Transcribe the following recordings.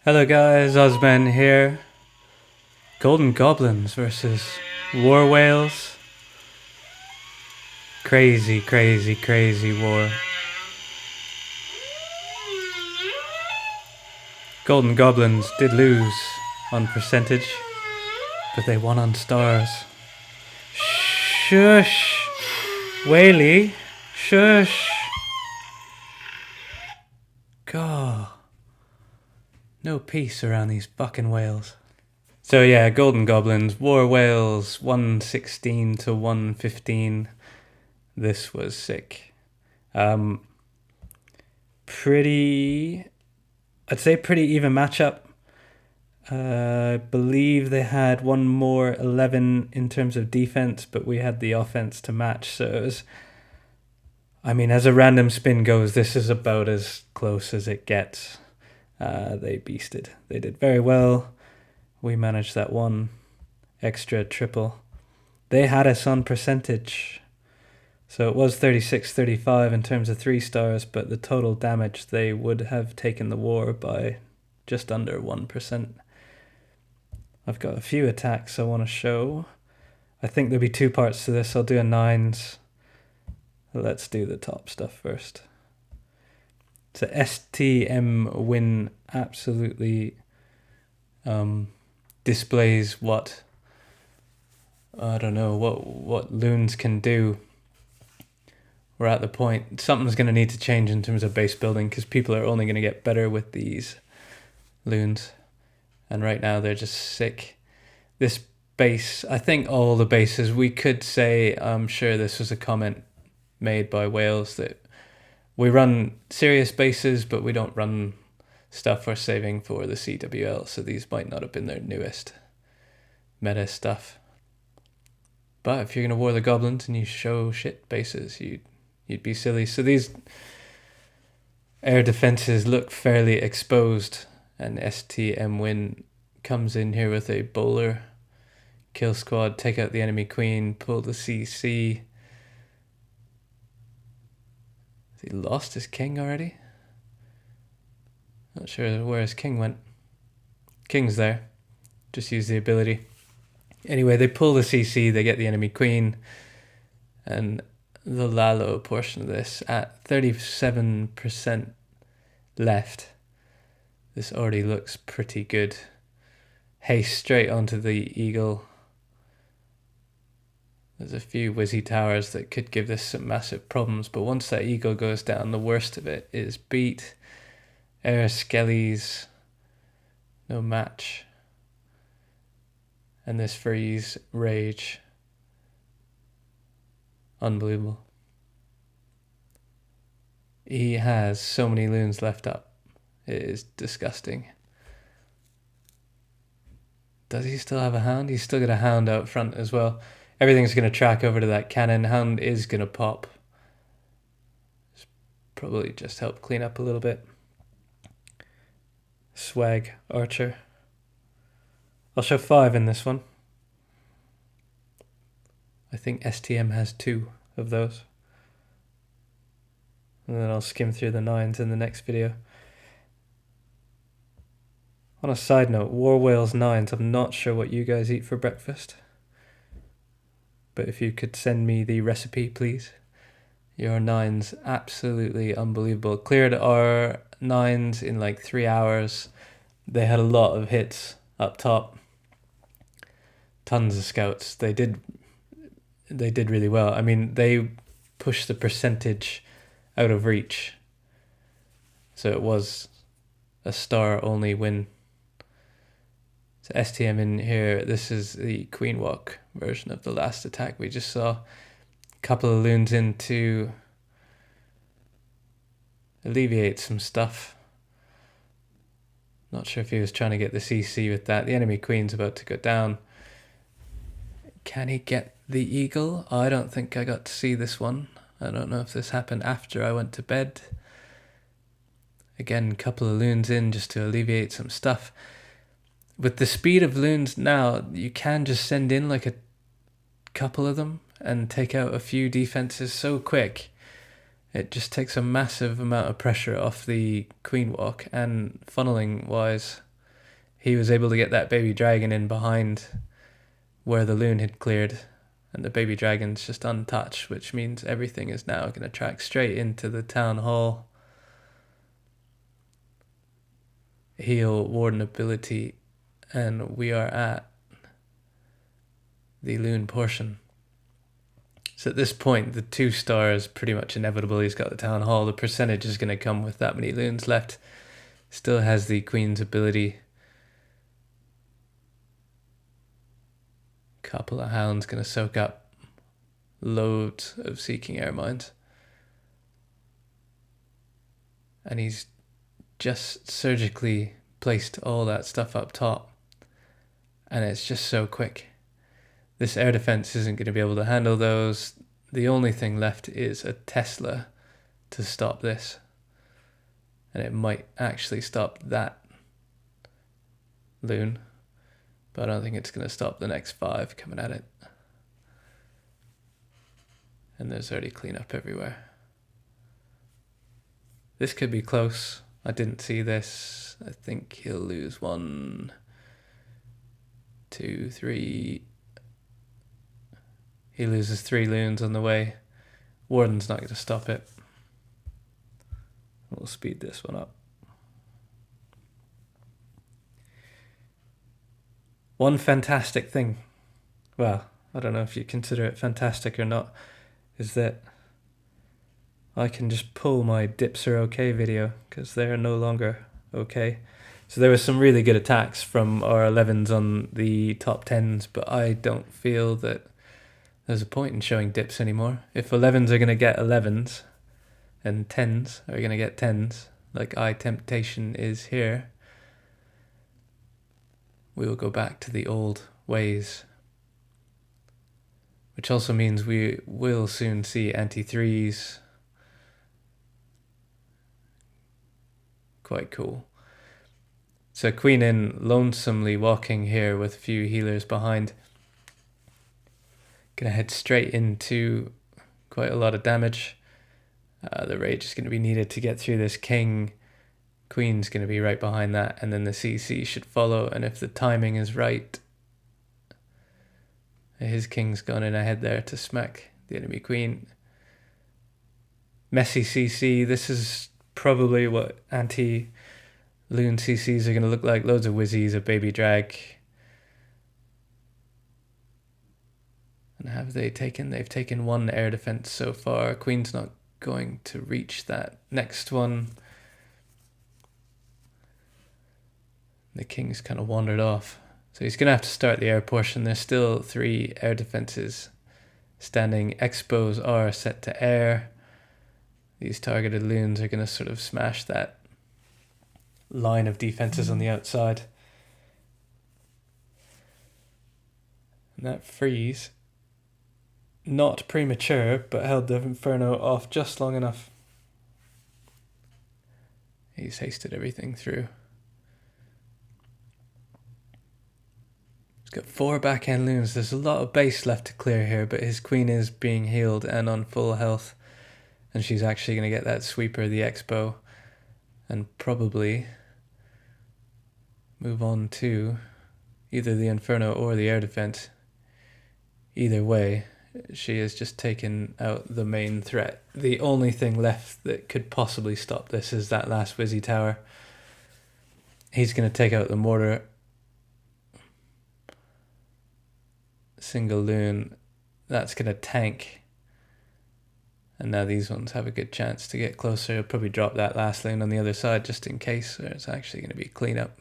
Hello guys, OzMan here. Golden Goblins versus War Whales. Crazy, crazy, crazy war. Golden Goblins did lose on percentage, but they won on stars. Shush! Whaley! Shush! God. No peace around these fucking whales. So yeah, Golden Goblins, War Whales, 116 to 115. This was sick. Pretty, I'd say pretty even matchup. I believe they had one more 11 in terms of defense, but we had the offense to match. So it was, I mean, as a random spin goes, this is about as close as it gets. They beasted. They did very well. We managed that one extra triple. They had us on percentage. So it was 36-35 in terms of 3 stars, but the total damage, they would have taken the war by just under 1%. I've got a few attacks I want to show. I think there'll be 2 parts to this. I'll do a 9s. Let's do the top stuff first. So STM win absolutely displays what, I don't know, what loons can do. We're at the point, something's going to need to change in terms of base building, because people are only going to get better with these loons. And right now they're just sick. This base, I think all the bases, we could say, I'm sure this was a comment made by Wales, that we run serious bases, but we don't run stuff we're saving for the CWL. So these might not have been their newest meta stuff. But if you're going to war the goblins and you show shit bases, you'd be silly. So these air defenses look fairly exposed, and STM Win comes in here with a bowler, kill squad, take out the enemy queen, pull the CC. Has he lost his king already? Not sure where his king went. King's there. Just use the ability. Anyway, they pull the CC, they get the enemy queen, and the Lalo portion of this at 37% left. This already looks pretty good. Haste straight onto the eagle. There's a few whizzy towers that could give this some massive problems, but once that eagle goes down, the worst of it is beat. Air skellies, no match. And this freeze rage. Unbelievable. He has so many loons left up. It is disgusting. Does he still have a hound? He's still got a hound out front as well. Everything's going to track over to that cannon. Hound is going to pop. It's probably just help clean up a little bit. Swag archer. I'll show 5 in this one. I think STM has 2 of those. And then I'll skim through the 9s in the next video. On a side note, War Whales 9s, I'm not sure what you guys eat for breakfast. But if you could send me the recipe, please. Your 9s, absolutely unbelievable. Cleared our 9s in like 3 hours. They had a lot of hits up top. Tons of scouts. They did really well. I mean, they pushed the percentage out of reach. So it was a star only win. So STM in here, this is the Queen Walk version of the last attack we just saw. A couple of loons in to alleviate some stuff. Not sure if he was trying to get the CC with that. The enemy queen's about to go down. Can he get the eagle? I don't think I got to see this one. I don't know if this happened after I went to bed. Again, a couple of loons in just to alleviate some stuff. With the speed of loons now, you can just send in like a couple of them and take out a few defenses so quick. It just takes a massive amount of pressure off the queen walk, and funneling wise, he was able to get that baby dragon in behind where the loon had cleared, and the baby dragon's just untouched, which means everything is now going to track straight into the town hall. Heal, warden ability, and we are at the loon portion. So at this point, the 2-star is pretty much inevitable. He's got the town hall. The percentage is going to come with that many loons left. Still has the queen's ability. Couple of hounds going to soak up loads of seeking air mines. And he's just surgically placed all that stuff up top. And it's just so quick. This air defense isn't going to be able to handle those. The only thing left is a Tesla to stop this. And it might actually stop that loon. But I don't think it's going to stop the next 5 coming at it. And there's already cleanup everywhere. This could be close. I didn't see this. I think he'll lose 1, 2, 3. He loses 3 loons on the way. Warden's not going to stop it. We'll speed this one up. One fantastic thing, well, I don't know if you consider it fantastic or not, is that I can just pull my dips are okay video because they're no longer okay. So there was some really good attacks from our 11s on the top 10s, but I don't feel that there's a point in showing dips anymore. If 11s are going to get 11s and 10s are going to get 10s, like Eye Temptation is here, we will go back to the old ways. Which also means we will soon see anti-3s. Quite cool. So Queen in lonesomely walking here with a few healers behind. Gonna head straight into quite a lot of damage. The rage is going to be needed to get through this king. Queen's going to be right behind that, and then the CC should follow, and if the timing is right, his king's gone in ahead there to smack the enemy queen. Messy CC, this is probably what anti-loon CCs are going to look like. Loads of whizzies, a baby drag. And have they taken? They've taken 1 air defense so far. Queen's not going to reach that next one. The king's kind of wandered off. So he's going to have to start the air portion. There's still 3 air defenses standing. Expos are set to air. These targeted loons are going to sort of smash that line of defenses on the outside. And that freeze, not premature, but held the Inferno off just long enough. He's hasted everything through. He's got 4 backhand loons. There's a lot of base left to clear here, but his queen is being healed and on full health. And she's actually going to get that sweeper, the Expo, and probably move on to either the Inferno or the air defense. Either way, she has just taken out the main threat. The only thing left that could possibly stop this is that last Wizzy Tower. He's going to take out the mortar. Single loon. That's going to tank. And now these ones have a good chance to get closer. He'll probably drop that last loon on the other side just in case, or it's actually going to be cleanup.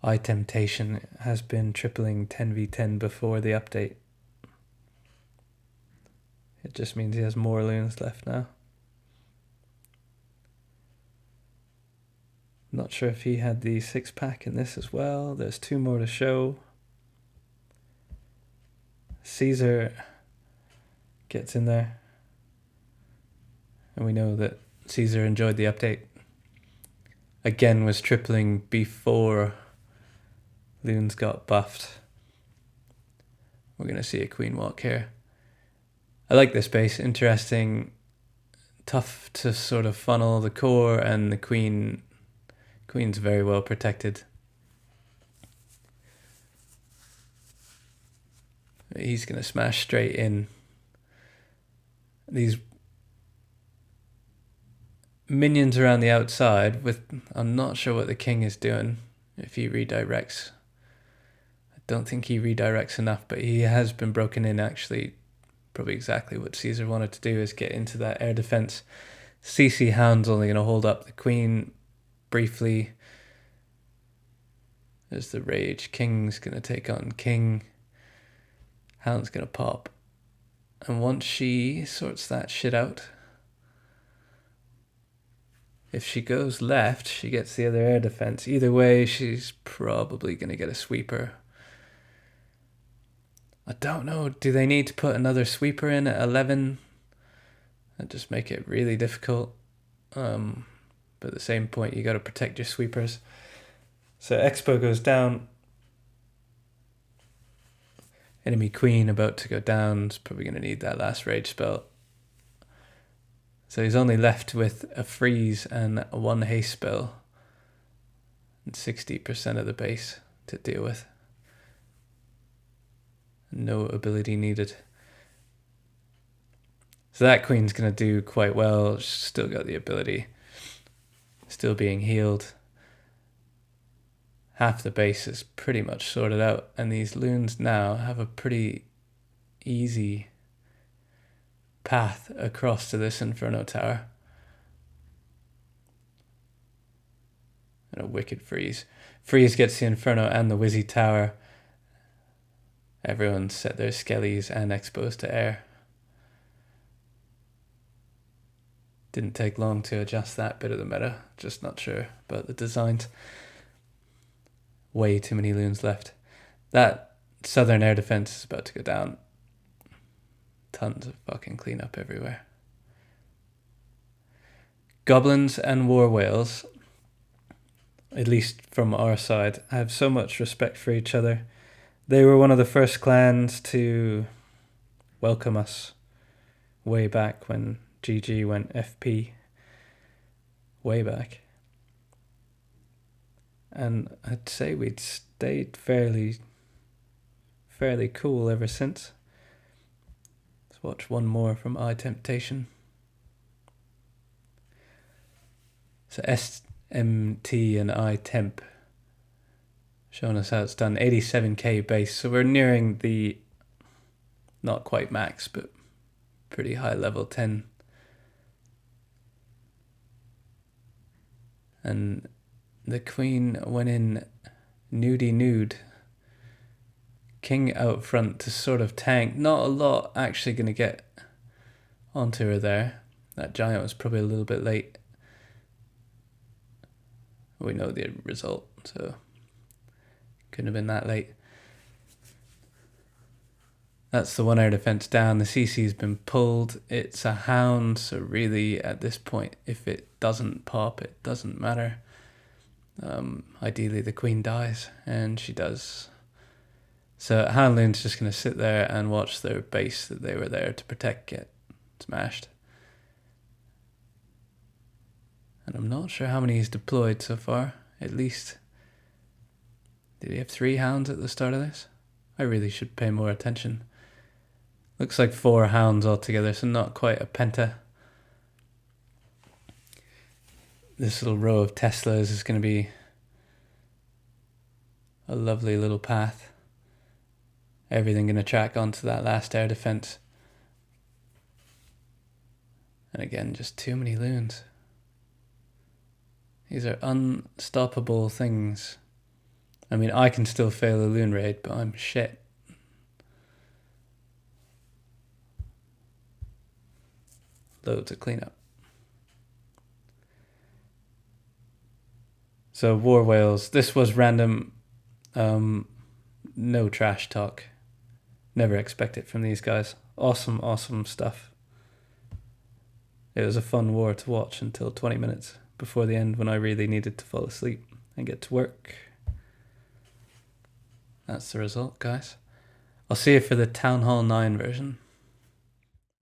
Eye Temptation has been tripling 10v10 before the update. It just means he has more loons left now. Not sure if he had the 6-pack in this as well. There's 2 more to show. Caesar gets in there. And we know that Caesar enjoyed the update. Again, was tripling before loons got buffed. We're going to see a queen walk here. I like this base. Interesting. Tough to sort of funnel the core, and the queen's very well protected. He's going to smash straight in. These minions around the outside with... I'm not sure what the king is doing if he redirects. I don't think he redirects enough, but he has been broken in actually. Probably exactly what Caesar wanted to do is get into that air defense. CC Hound's only going to hold up the queen briefly. There's the rage. King's going to take on king. Hound's going to pop. And once she sorts that shit out, if she goes left, she gets the other air defense. Either way, she's probably going to get a sweeper. I don't know. Do they need to put another sweeper in at 11? And just make it really difficult. But at the same point, you got to protect your sweepers. So Expo goes down. Enemy queen about to go down. Is probably going to need that last rage spell. So he's only left with a freeze and one haste spell. And 60% of the base to deal with. No ability needed. So that queen's going to do quite well. She's still got the ability. Still being healed. Half the base is pretty much sorted out. And these loons now have a pretty easy path across to this Inferno Tower. And a wicked freeze. Freeze gets the Inferno and the Wizzy Tower. Everyone's set their skellies and exposed to air. Didn't take long to adjust that bit of the meta. Just not sure about the designs. Way too many loons left. That southern air defense is about to go down. Tons of fucking cleanup everywhere. Goblins and war whales, at least from our side, have so much respect for each other. They were one of the first clans to welcome us way back when GG went FP. Way back. And I'd say we'd stayed fairly cool ever since. Let's watch one more from Eye Temptation. So SMT and Eye Temp showing us how it's done. 87k base. So we're nearing the, not quite max, but pretty high level 10. And the queen went in nudie nude. King out front to sort of tank. Not a lot actually going to get onto her there. That giant was probably a little bit late. We know the result, so couldn't have been that late. That's the one air defense down. The CC's been pulled. It's a hound, so really at this point, if it doesn't pop, it doesn't matter. Ideally the queen dies, and she does. So Houndloon's just going to sit there and watch their base that they were there to protect get smashed. And I'm not sure how many he's deployed so far. At least, did he have 3 hounds at the start of this? I really should pay more attention. Looks like 4 hounds altogether, so not quite a penta. This little row of Teslas is going to be a lovely little path. Everything going to track onto that last air defense. And again, just too many loons. These are unstoppable things. I mean, I can still fail a loon raid, but I'm shit. Loads of cleanup. So war whales, this was random. No trash talk. Never expect it from these guys. Awesome, awesome stuff. It was a fun war to watch until 20 minutes before the end when I really needed to fall asleep and get to work. That's the result, guys. I'll see you for the Town Hall 9 version.